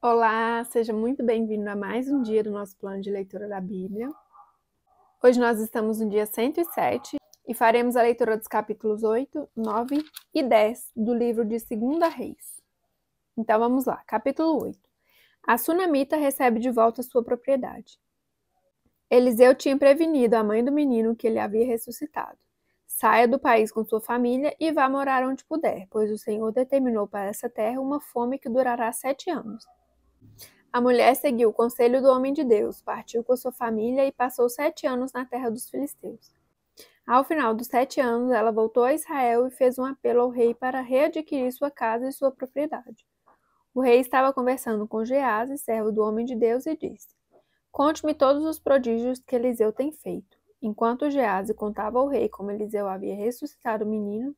Olá, seja muito bem-vindo a mais um dia do nosso plano de leitura da Bíblia. Hoje nós estamos no dia 107 e faremos a leitura dos capítulos 8, 9 e 10 do livro de 2 Reis. Então vamos lá, capítulo 8. A sunamita recebe de volta sua propriedade. Eliseu tinha prevenido a mãe do menino que ele havia ressuscitado. Saia do país com sua família e vá morar onde puder, pois o Senhor determinou para essa terra uma fome que durará 7 anos. A mulher seguiu o conselho do homem de Deus, partiu com sua família e passou 7 anos na terra dos filisteus. Ao final dos 7 anos, ela voltou a Israel e fez um apelo ao rei para readquirir sua casa e sua propriedade. O rei estava conversando com Geazi, servo do homem de Deus, e disse: Conte-me todos os prodígios que Eliseu tem feito. Enquanto Geazi contava ao rei como Eliseu havia ressuscitado o menino,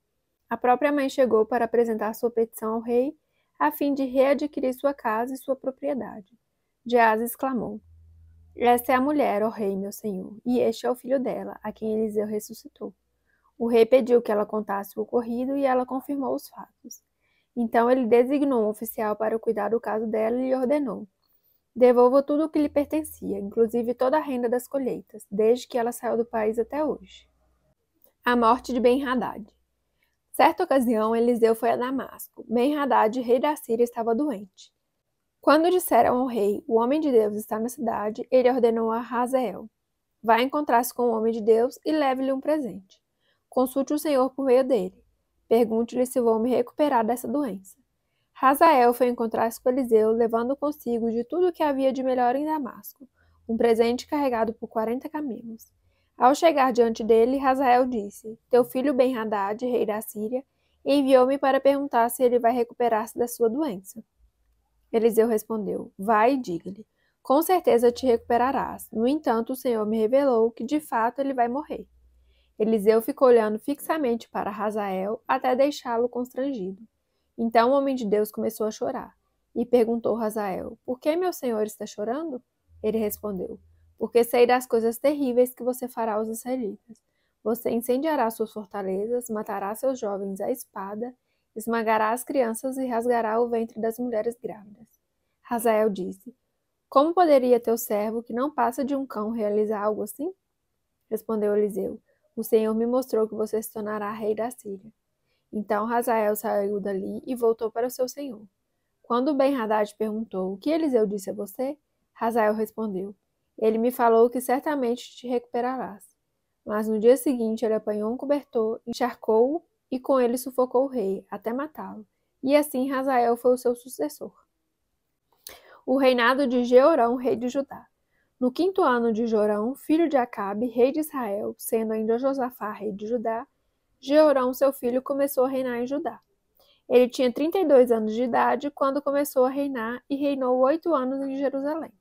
a própria mãe chegou para apresentar sua petição ao rei, a fim de readquirir sua casa e sua propriedade. Geazi exclamou: Esta é a mulher, ó rei, meu senhor, e este é o filho dela, a quem Eliseu ressuscitou. O rei pediu que ela contasse o ocorrido e ela confirmou os fatos. Então ele designou um oficial para cuidar do caso dela e lhe ordenou: Devolva tudo o que lhe pertencia, inclusive toda a renda das colheitas, desde que ela saiu do país até hoje. A morte de Ben-Hadad. Certa ocasião, Eliseu foi a Damasco. Ben-Hadad, rei da Síria, estava doente. Quando disseram ao rei, o homem de Deus está na cidade, ele ordenou a Hazael: Vá encontrar-se com o homem de Deus e leve-lhe um presente. Consulte o Senhor por meio dele. Pergunte-lhe se vou me recuperar dessa doença. Hazael foi encontrar-se com Eliseu, levando consigo de tudo o que havia de melhor em Damasco, um presente carregado por 40 camelos. Ao chegar diante dele, Hazael disse: Teu filho Ben-Hadad, rei da Síria, enviou-me para perguntar se ele vai recuperar-se da sua doença. Eliseu respondeu: Vai e diga-lhe: Com certeza te recuperarás. No entanto, o Senhor me revelou que de fato ele vai morrer. Eliseu ficou olhando fixamente para Hazael até deixá-lo constrangido. Então o homem de Deus começou a chorar e perguntou a Hazael: Por que meu senhor está chorando? Ele respondeu: Porque sei das coisas terríveis que você fará aos israelitas. Você incendiará suas fortalezas, matará seus jovens à espada, esmagará as crianças e rasgará o ventre das mulheres grávidas. Hazael disse: Como poderia teu servo, que não passa de um cão, realizar algo assim? Respondeu Eliseu: O Senhor me mostrou que você se tornará rei da Síria. Então Hazael saiu dali e voltou para o seu senhor. Quando Ben-Hadad perguntou: O que Eliseu disse a você? Hazael respondeu: Ele me falou que certamente te recuperarás. Mas no dia seguinte ele apanhou um cobertor, encharcou-o e com ele sufocou o rei, até matá-lo. E assim Hazael foi o seu sucessor. O reinado de Jeorão, rei de Judá. No 5º ano de Jorão, filho de Acabe, rei de Israel, sendo ainda Josafá, rei de Judá, Jeorão, seu filho, começou a reinar em Judá. Ele tinha 32 anos de idade quando começou a reinar e reinou 8 anos em Jerusalém.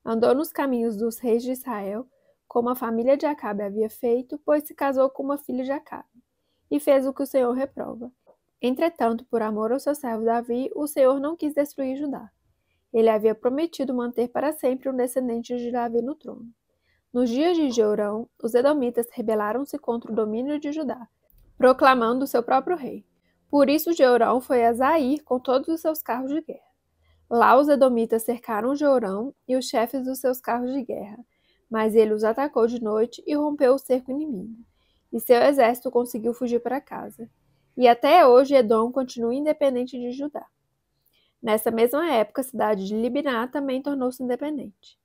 Andou nos caminhos dos reis de Israel, como a família de Acabe havia feito, pois se casou com uma filha de Acabe, e fez o que o Senhor reprova. Entretanto, por amor ao seu servo Davi, o Senhor não quis destruir Judá. Ele havia prometido manter para sempre um descendente de Davi no trono. Nos dias de Jeorão, os edomitas rebelaram-se contra o domínio de Judá, proclamando seu próprio rei. Por isso Jeorão foi a Zair com todos os seus carros de guerra. Lá os edomitas cercaram Jeorão e os chefes dos seus carros de guerra, mas ele os atacou de noite e rompeu o cerco inimigo, e seu exército conseguiu fugir para casa. E até hoje Edom continua independente de Judá. Nessa mesma época, a cidade de Libná também tornou-se independente.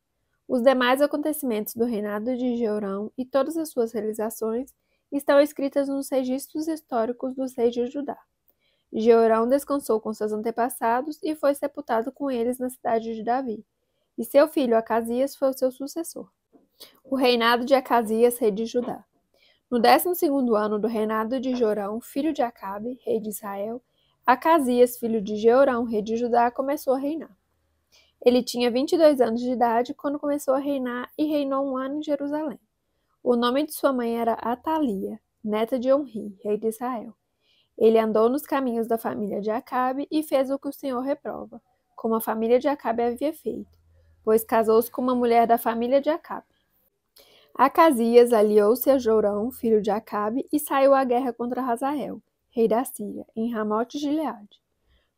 Os demais acontecimentos do reinado de Jeorão e todas as suas realizações estão escritas nos registros históricos dos reis de Judá. Jeorão descansou com seus antepassados e foi sepultado com eles na cidade de Davi, e seu filho Acasias foi o seu sucessor. O reinado de Acasias, rei de Judá. No 12º ano do reinado de Jorão, filho de Acabe, rei de Israel, Acasias, filho de Jeorão, rei de Judá, começou a reinar. Ele tinha 22 anos de idade quando começou a reinar e reinou 1 ano em Jerusalém. O nome de sua mãe era Atalia, neta de Omri, rei de Israel. Ele andou nos caminhos da família de Acabe e fez o que o Senhor reprova, como a família de Acabe havia feito, pois casou-se com uma mulher da família de Acabe. Acasias aliou-se a Jorão, filho de Acabe, e saiu à guerra contra Hazael, rei da Síria, em Ramote-Gileade.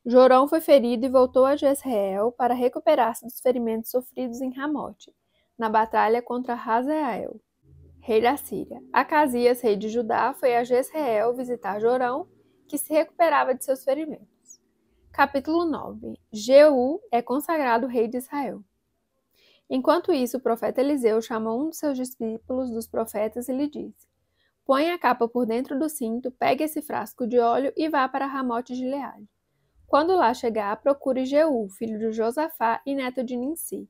Jorão foi ferido e voltou a Jezreel para recuperar-se dos ferimentos sofridos em Ramote, na batalha contra Hazael, rei da Síria. Acasias, rei de Judá, foi a Jezreel visitar Jorão, que se recuperava de seus ferimentos. Capítulo 9. Jeú é consagrado rei de Israel. Enquanto isso, o profeta Eliseu chamou um dos seus discípulos dos profetas e lhe disse: Põe a capa por dentro do cinto, pegue esse frasco de óleo e vá para Ramote de Gileade. Quando lá chegar, procure Jeú, filho de Josafá e neto de Ninsi.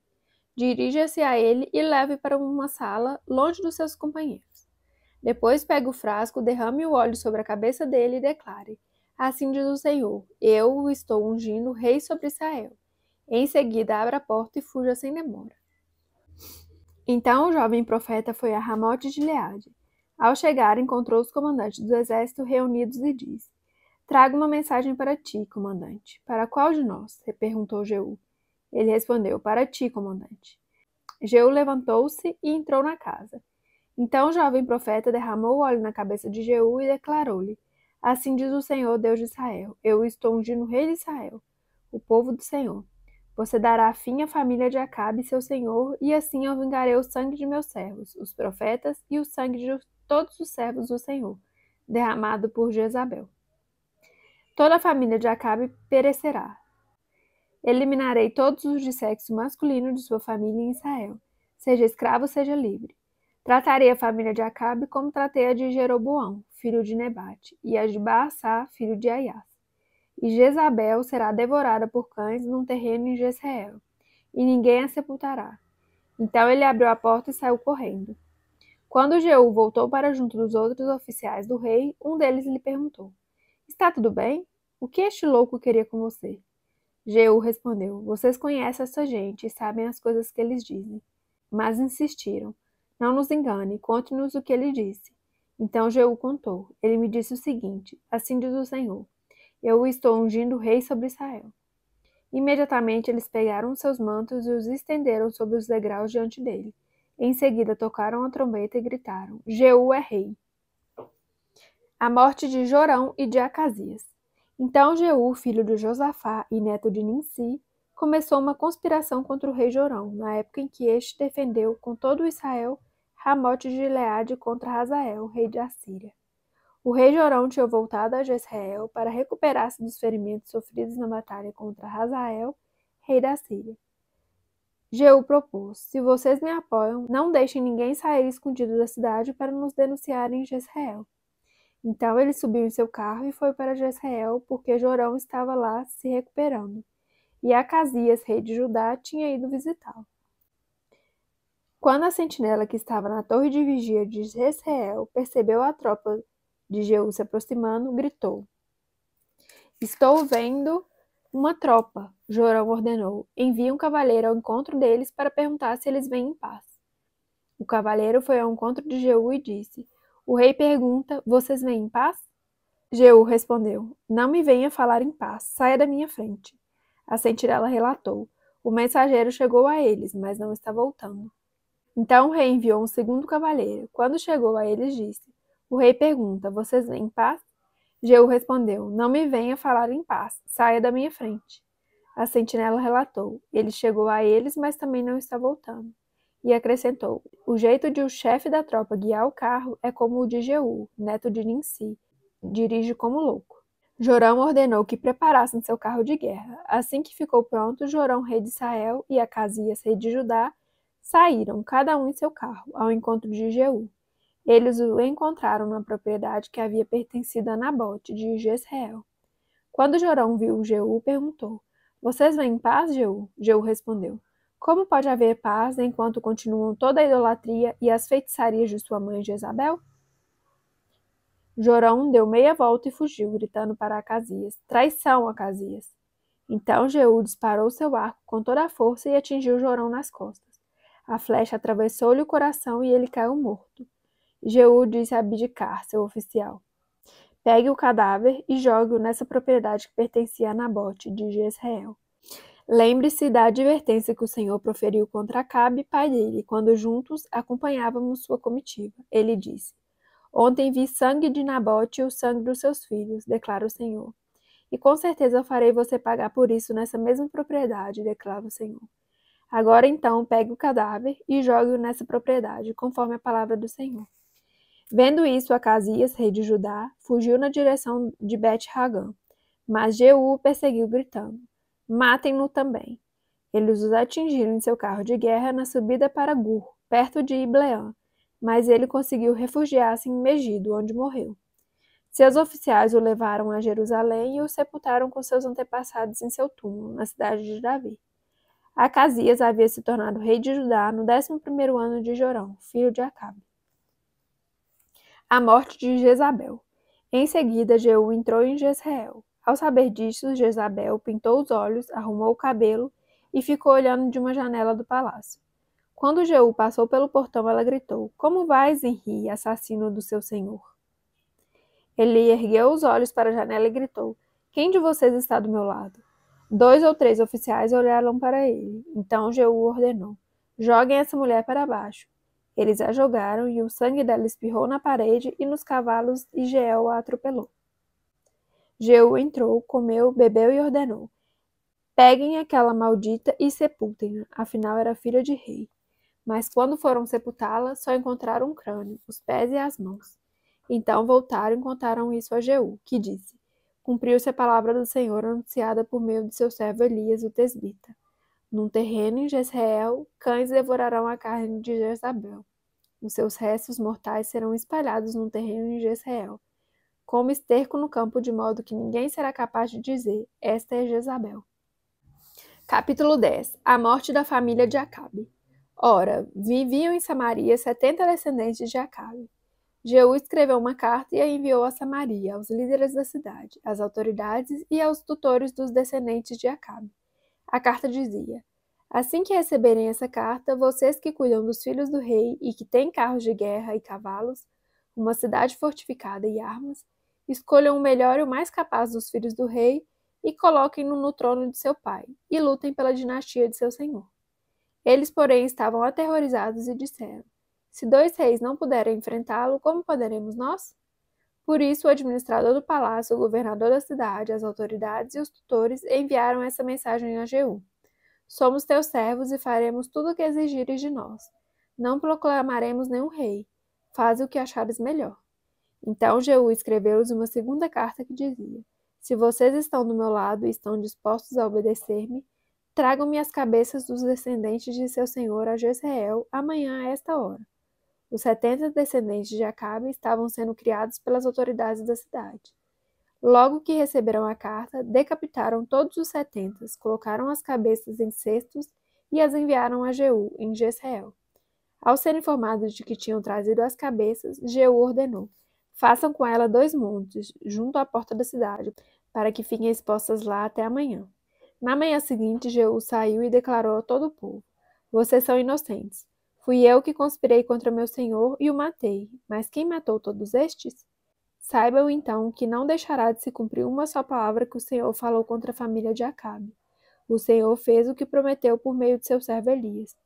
Dirija-se a ele e leve para uma sala, longe dos seus companheiros. Depois pegue o frasco, derrame o óleo sobre a cabeça dele e declare: Assim diz o Senhor, eu o estou ungindo rei sobre Israel. Em seguida, abra a porta e fuja sem demora. Então o jovem profeta foi a Ramote de Gileade. Ao chegar, encontrou os comandantes do exército reunidos e disse: Trago uma mensagem para ti, comandante. Para qual de nós? Perguntou Jeú. Ele respondeu: Para ti, comandante. Jeú levantou-se e entrou na casa. Então o jovem profeta derramou óleo na cabeça de Jeú e declarou-lhe: Assim diz o Senhor, Deus de Israel: Eu estou ungindo o rei de Israel, o povo do Senhor. Você dará fim à família de Acabe, seu senhor, e assim eu vingarei o sangue de meus servos, os profetas, e o sangue de todos os servos do Senhor, derramado por Jezabel. Toda a família de Acabe perecerá. Eliminarei todos os de sexo masculino de sua família em Israel, seja escravo, seja livre. Tratarei a família de Acabe como tratei a de Jeroboão, filho de Nebate, e a de Baassá, filho de Aias. E Jezabel será devorada por cães num terreno em Jezreel, e ninguém a sepultará. Então ele abriu a porta e saiu correndo. Quando Jeú voltou para junto dos outros oficiais do rei, um deles lhe perguntou: Está tudo bem? O que este louco queria com você? Jeú respondeu: Vocês conhecem essa gente e sabem as coisas que eles dizem. Mas insistiram: Não nos engane, conte-nos o que ele disse. Então Jeú contou. Ele me disse o seguinte: Assim diz o Senhor: Eu o estou ungindo rei sobre Israel. Imediatamente eles pegaram seus mantos e os estenderam sobre os degraus diante dele. Em seguida tocaram a trombeta e gritaram: Jeú é rei. A morte de Jorão e de Acasias. Então Jeú, filho de Josafá e neto de Ninsi, começou uma conspiração contra o rei Jorão, na época em que este defendeu com todo Israel Ramote de Gileade contra Hazael, rei de Assíria. O rei Jorão tinha voltado a Jezreel para recuperar-se dos ferimentos sofridos na batalha contra Hazael, rei da Síria. Jeú propôs: Se vocês me apoiam, não deixem ninguém sair escondido da cidade para nos denunciar em Jezreel. Então ele subiu em seu carro e foi para Jezreel, porque Jorão estava lá se recuperando, e Acasias, rei de Judá, tinha ido visitá-lo. Quando a sentinela que estava na torre de vigia de Jezreel percebeu a tropa de Jeú se aproximando, gritou: Estou vendo uma tropa. Jorão ordenou: Envie um cavaleiro ao encontro deles para perguntar se eles vêm em paz. O cavaleiro foi ao encontro de Jeú e disse: O rei pergunta: Vocês vêm em paz? Jeú respondeu: Não me venha falar em paz, saia da minha frente. A sentinela relatou: O mensageiro chegou a eles, mas não está voltando. Então o rei enviou um segundo cavaleiro. Quando chegou a eles, disse: O rei pergunta: Vocês vêm em paz? Jeú respondeu: Não me venha falar em paz, saia da minha frente. A sentinela relatou: Ele chegou a eles, mas também não está voltando. E acrescentou: O jeito de o chefe da tropa guiar o carro é como o de Jeú, neto de Ninsi. Dirige como louco. Jorão ordenou que preparassem seu carro de guerra. Assim que ficou pronto, Jorão, rei de Israel, e Acasias, rei de Judá, saíram, cada um em seu carro, ao encontro de Jeú. Eles o encontraram na propriedade que havia pertencido a Nabote, de Jezreel. Quando Jorão viu Jeú, perguntou: Vocês vêm em paz, Jeú? Jeú respondeu: Como pode haver paz enquanto continuam toda a idolatria e as feitiçarias de sua mãe Jezabel? Jorão deu meia volta e fugiu, gritando para Acasias: Traição, Acasias! Então Jeú disparou seu arco com toda a força e atingiu Jorão nas costas. A flecha atravessou-lhe o coração e ele caiu morto. Jeú disse a Abdicar, seu oficial: Pegue o cadáver e jogue-o nessa propriedade que pertencia a Nabote, de Jezreel. Lembre-se da advertência que o Senhor proferiu contra Acabe, pai dele, quando juntos acompanhávamos sua comitiva. Ele disse: Ontem vi sangue de Nabote e o sangue dos seus filhos, declara o Senhor. e com certeza farei você pagar por isso nessa mesma propriedade, declara o Senhor. Agora então, pegue o cadáver e jogue-o nessa propriedade, conforme a palavra do Senhor. Vendo isso, Acasias, rei de Judá, fugiu na direção de Bet-Ragã, mas Jeú o perseguiu, gritando: Matem-no também. Eles os atingiram em seu carro de guerra na subida para Gur, perto de Ibleã, mas ele conseguiu refugiar-se em Megido, onde morreu. Seus oficiais o levaram a Jerusalém e o sepultaram com seus antepassados em seu túmulo, na cidade de Davi. Acasias havia se tornado rei de Judá no 11º ano de Jorão, filho de Acabe. A morte de Jezabel. Em seguida, Jeú entrou em Jezreel. Ao saber disso, Jezabel pintou os olhos, arrumou o cabelo e ficou olhando de uma janela do palácio. Quando Jeú passou pelo portão, ela gritou: Como vais, Zenri, assassino do seu senhor? Ele ergueu os olhos para a janela e gritou: Quem de vocês está do meu lado? 2 ou 3 oficiais olharam para ele. Então Jeú ordenou: Joguem essa mulher para baixo. Eles a jogaram e o sangue dela espirrou na parede e nos cavalos e Jeiel a atropelou. Jeú entrou, comeu, bebeu e ordenou: Peguem aquela maldita e sepultem-na, afinal era filha de rei. Mas quando foram sepultá-la, só encontraram um crânio, os pés e as mãos. Então voltaram e contaram isso a Jeú, que disse: Cumpriu-se a palavra do Senhor anunciada por meio de seu servo Elias, o tesbita. Num terreno em Jezreel, cães devorarão a carne de Jezabel. Os seus restos mortais serão espalhados num terreno em Jezreel, como esterco no campo, de modo que ninguém será capaz de dizer: Esta é Jezabel. Capítulo 10. A morte da família de Acabe. Ora, viviam em Samaria 70 descendentes de Acabe. Jeú escreveu uma carta e a enviou a Samaria, aos líderes da cidade, às autoridades e aos tutores dos descendentes de Acabe. A carta dizia: Assim que receberem essa carta, vocês que cuidam dos filhos do rei e que têm carros de guerra e cavalos, uma cidade fortificada e armas, escolham o melhor e o mais capaz dos filhos do rei e coloquem-no no trono de seu pai, e lutem pela dinastia de seu senhor. Eles, porém, estavam aterrorizados e disseram: Se 2 reis não puderem enfrentá-lo, como poderemos nós? Por isso, o administrador do palácio, o governador da cidade, as autoridades e os tutores enviaram essa mensagem a Jeú: Somos teus servos e faremos tudo o que exigires de nós. Não proclamaremos nenhum rei. Faze o que achares melhor. Então Jeú escreveu-lhes uma segunda carta que dizia: Se vocês estão do meu lado e estão dispostos a obedecer-me, tragam-me as cabeças dos descendentes de seu senhor a Jezreel amanhã a esta hora. Os 70 descendentes de Acabe estavam sendo criados pelas autoridades da cidade. Logo que receberam a carta, decapitaram todos os 70, colocaram as cabeças em cestos e as enviaram a Jeú, em Jezreel. Ao ser informados de que tinham trazido as cabeças, Jeú ordenou: Façam com ela 2 montes, junto à porta da cidade, para que fiquem expostas lá até amanhã. Na manhã seguinte, Jeú saiu e declarou a todo o povo: Vocês são inocentes. Fui eu que conspirei contra meu senhor e o matei, mas quem matou todos estes? Saibam então que não deixará de se cumprir uma só palavra que o Senhor falou contra a família de Acabe. O Senhor fez o que prometeu por meio de seu servo Elias.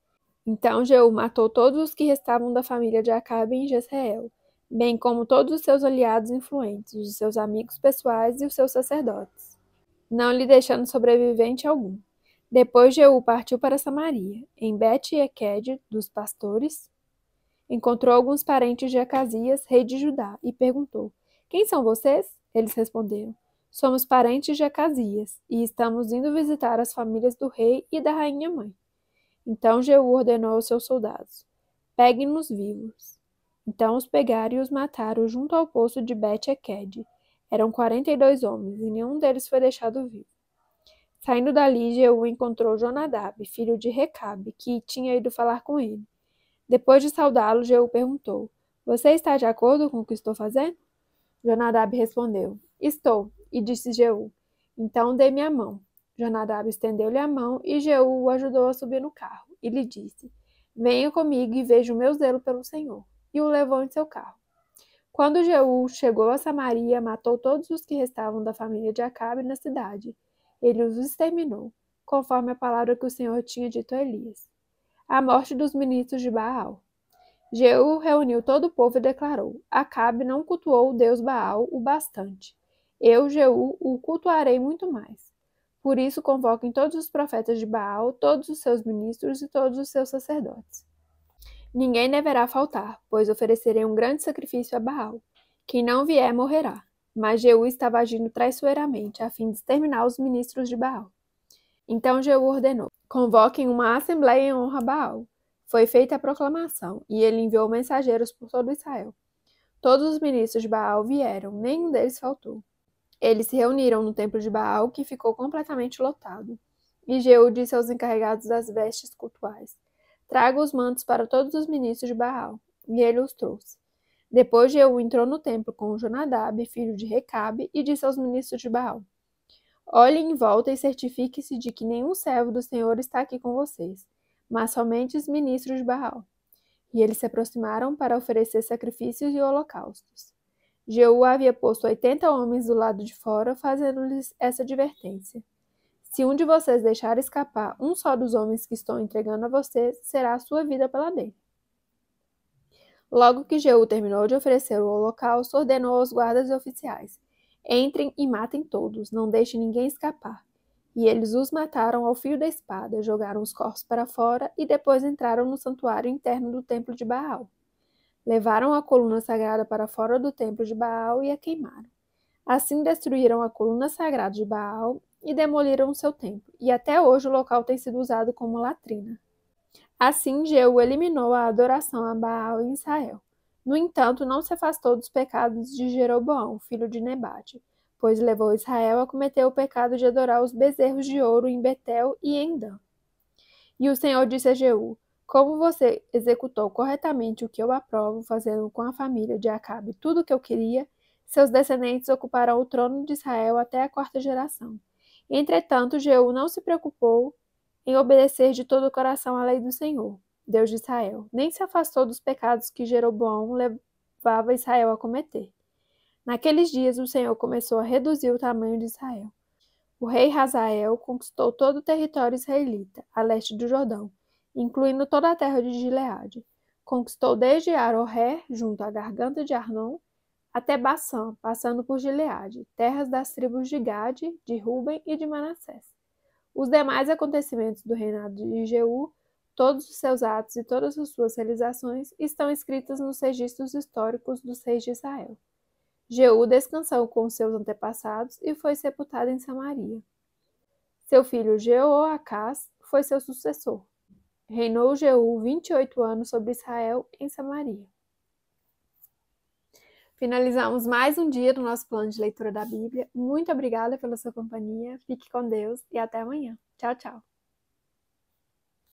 Então Jeú matou todos os que restavam da família de Acabe em Jezreel, bem como todos os seus aliados influentes, os seus amigos pessoais e os seus sacerdotes, não lhe deixando sobrevivente algum. Depois Jeú partiu para Samaria. Em Bet-Equed dos pastores, encontrou alguns parentes de Acasias, rei de Judá, e perguntou: Quem são vocês? Eles responderam: Somos parentes de Acasias, e estamos indo visitar as famílias do rei e da rainha mãe. Então Jeú ordenou aos seus soldados: Peguem-nos vivos. Então os pegaram e os mataram junto ao poço de Bet-Equed. Eram 42 homens, e nenhum deles foi deixado vivo. Saindo dali, Jeú encontrou Jonadab, filho de Recabe, que tinha ido falar com ele. Depois de saudá-lo, Jeú perguntou: Você está de acordo com o que estou fazendo? Jonadab respondeu: Estou. E disse Jeú: Então dê-me a mão. Jonadab estendeu-lhe a mão e Jeú o ajudou a subir no carro. E lhe disse: Venha comigo e veja o meu zelo pelo Senhor. E o levou em seu carro. Quando Jeú chegou a Samaria, matou todos os que restavam da família de Acabe na cidade. Ele os exterminou, conforme a palavra que o Senhor tinha dito a Elias. A morte dos ministros de Baal. Jeú reuniu todo o povo e declarou: Acabe não cultuou o deus Baal o bastante. eu, Jeú, o cultuarei muito mais. Por isso convoquem todos os profetas de Baal, todos os seus ministros e todos os seus sacerdotes. Ninguém deverá faltar, pois oferecerei um grande sacrifício a Baal. Quem não vier morrerá. Mas Jeú estava agindo traiçoeiramente, a fim de exterminar os ministros de Baal. Então Jeú ordenou: convoquem uma assembleia em honra a Baal. Foi feita a proclamação, e ele enviou mensageiros por todo Israel. Todos os ministros de Baal vieram, nenhum deles faltou. Eles se reuniram no templo de Baal, que ficou completamente lotado. E Jeú disse aos encarregados das vestes cultuais: traga os mantos para todos os ministros de Baal. E ele os trouxe. Depois Jeú entrou no templo com Jonadab, filho de Recabe, e disse aos ministros de Baal: olhem em volta e certifique-se de que nenhum servo do Senhor está aqui com vocês, mas somente os ministros de Baal. E eles se aproximaram para oferecer sacrifícios e holocaustos. Jeú havia posto 80 homens do lado de fora, fazendo-lhes essa advertência: se um de vocês deixar escapar um só dos homens que estou entregando a vocês, será a sua vida pela dele. Logo que Jeú terminou de oferecer o holocausto, ordenou aos guardas e oficiais: entrem e matem todos, não deixem ninguém escapar. E eles os mataram ao fio da espada, jogaram os corpos para fora e depois entraram no santuário interno do templo de Baal. Levaram a coluna sagrada para fora do templo de Baal e a queimaram. Assim destruíram a coluna sagrada de Baal e demoliram o seu templo, e até hoje o local tem sido usado como latrina. Assim, Jeú eliminou a adoração a Baal em Israel. No entanto, não se afastou dos pecados de Jeroboão, filho de Nebate, pois levou Israel a cometer o pecado de adorar os bezerros de ouro em Betel e em Dan. E o Senhor disse a Jeú: como você executou corretamente o que eu aprovo, fazendo com a família de Acabe tudo o que eu queria, seus descendentes ocuparão o trono de Israel até a 4ª geração. Entretanto, Jeú não se preocupou em obedecer de todo o coração à lei do Senhor, Deus de Israel, nem se afastou dos pecados que Jeroboão levava Israel a cometer. Naqueles dias, o Senhor começou a reduzir o tamanho de Israel. O rei Hazael conquistou todo o território israelita, a leste do Jordão, incluindo toda a terra de Gileade. Conquistou desde Aroer, junto à garganta de Arnon, até Bassã, passando por Gileade, terras das tribos de Gade, de Ruben e de Manassés. Os demais acontecimentos do reinado de Jeú, todos os seus atos e todas as suas realizações, estão escritos nos registros históricos dos reis de Israel. Jeú descansou com seus antepassados e foi sepultado em Samaria. Seu filho Jeoacás foi seu sucessor. Reinou Jeú 28 anos sobre Israel em Samaria. Finalizamos mais um dia do nosso plano de leitura da Bíblia. Muito obrigada pela sua companhia. Fique com Deus e até amanhã. Tchau, tchau.